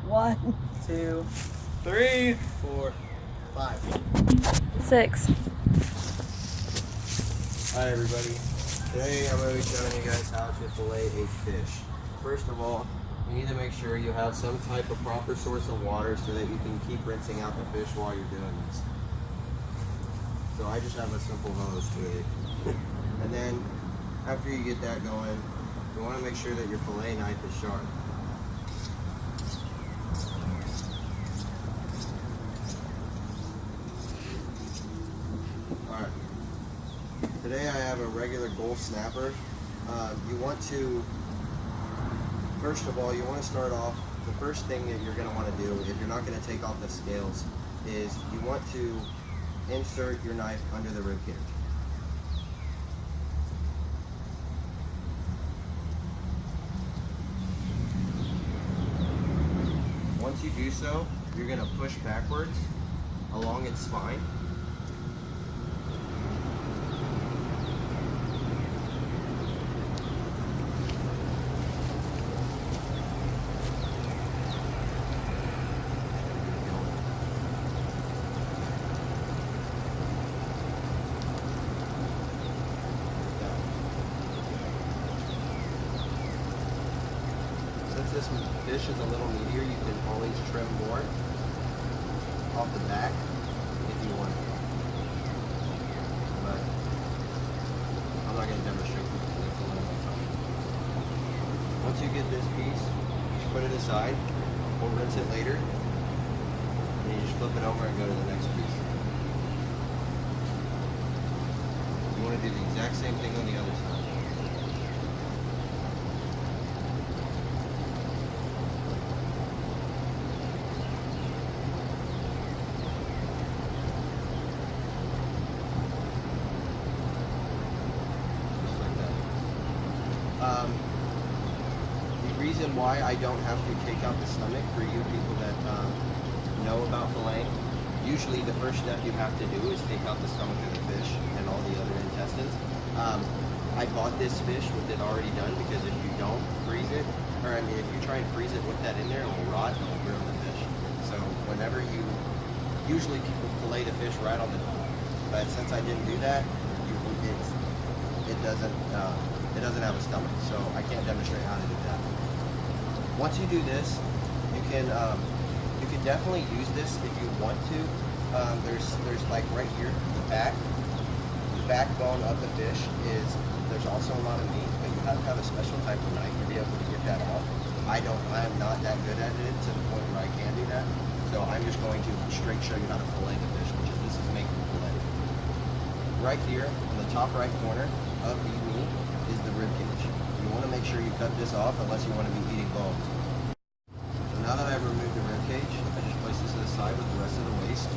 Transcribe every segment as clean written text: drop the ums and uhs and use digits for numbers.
1, 2, 3, 4, 5. 6. Hi everybody. Today I'm going to be showing you guys how to fillet a fish. First of all, you need to make sure you have some type of proper source of water so that you can keep rinsing out the fish while you're doing this. So I just have a simple hose really. And then after you get that going, you want to make sure that your fillet knife is sharp. Alright. Today I have a regular Gulf snapper. You want to, first of all, you want to start off, the first thing that you're going to want to do, if you're not going to take off the scales, is you want to insert your knife under the rib cage. Once you do so, you're going to push backwards along its spine. Since this fish is a little meatier, you can always trim more off the back if you want. But I'm not going to demonstrate because it's a little bit tough. Once you get this piece, you just put it aside. We'll rinse it later. And you just flip it over and go to the next piece. You want to do the exact same thing on the other side. The reason why I don't have to take out the stomach for you people that know about filleting, usually the first step you have to do is take out the stomach of the fish and all the other intestines. I bought this fish with it already done because if you don't freeze it, or I mean if you try and freeze it with that in there, it will rot and it will ruin the fish. So whenever you, usually people fillet the fish right on the top, but since I didn't do that, it doesn't have a stomach, so I can't demonstrate how to do that. Once you do this, you can definitely use this if you want to. There's like right here, the backbone of the fish is, there's also a lot of meat, but you have to have a special type of knife to be able to get that off. I am not that good at it to the point where I can do that, so I'm just going to straight show you how to fillet the fish, which is this is making fillet. Right here, on the top right corner of the meat is the rib cage. You want to make sure you cut this off unless you want to be eating bones. So now that I've removed the rib cage, I just place this to the side with the rest of the waste.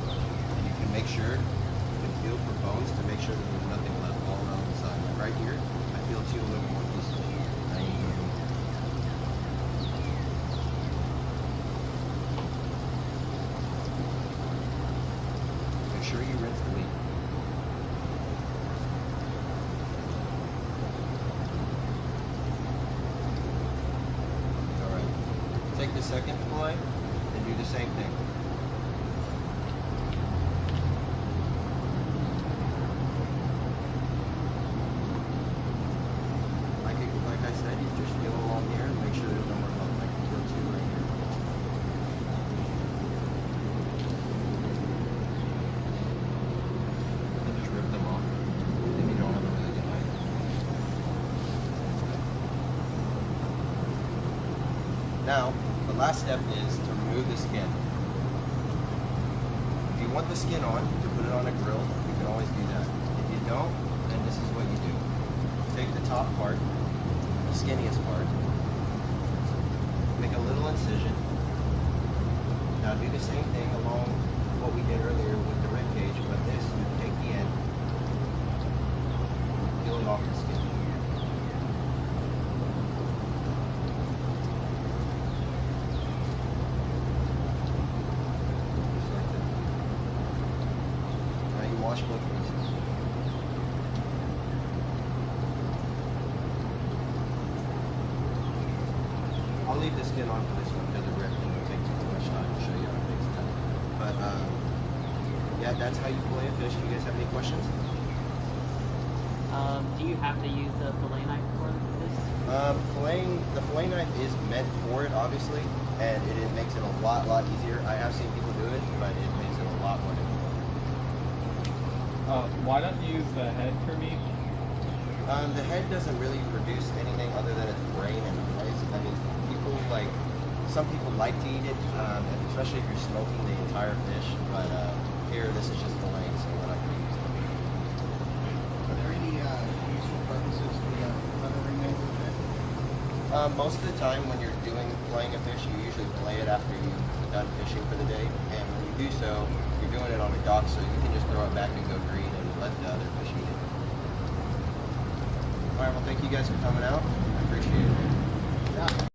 And you can make sure, you can feel for bones to make sure that there's nothing left all around the side. Like right here, I feel two a little more pieces. Make sure you rinse the meat. Take the second fillet and do the same thing. Like I said, you just feel along here and make sure there's no more bone. I can feel two right here. And just rip them off. Then you don't have a really good knife. Now, the last step is to remove the skin. If you want the skin on, to put it on a grill, you can always do that. If you don't, then this is what you do. Take the top part, the skinniest part, make a little incision. Now do the same thing along what we did earlier with the rib cage, but this, you take the end, peel it off the skin. Wash both pieces. leave the skin on for this one because it ripped and it'll take too much time to show you how to fix that. But yeah, that's how you fillet a fish. Do you guys have any questions? Do you have to use the fillet knife for this? The fillet knife is meant for it, obviously, and it makes it a lot easier. I have seen people do it, but it makes it a lot more difficult. Why don't you use the head for meat? The head doesn't really produce anything other than its brain and eyes. I mean, some people like to eat it, especially if you're smoking the entire fish, but here this is just filleting, so we're not going to use it. Are there any useful purposes for the other remains of it? Most of the time when you're filleting a fish, you usually fillet it after you've done fishing for the day, and when you do so, you're doing it on a dock, so you can just throw it back and go green and let the other fish eat it. Alright, well thank you guys for coming out. I appreciate it.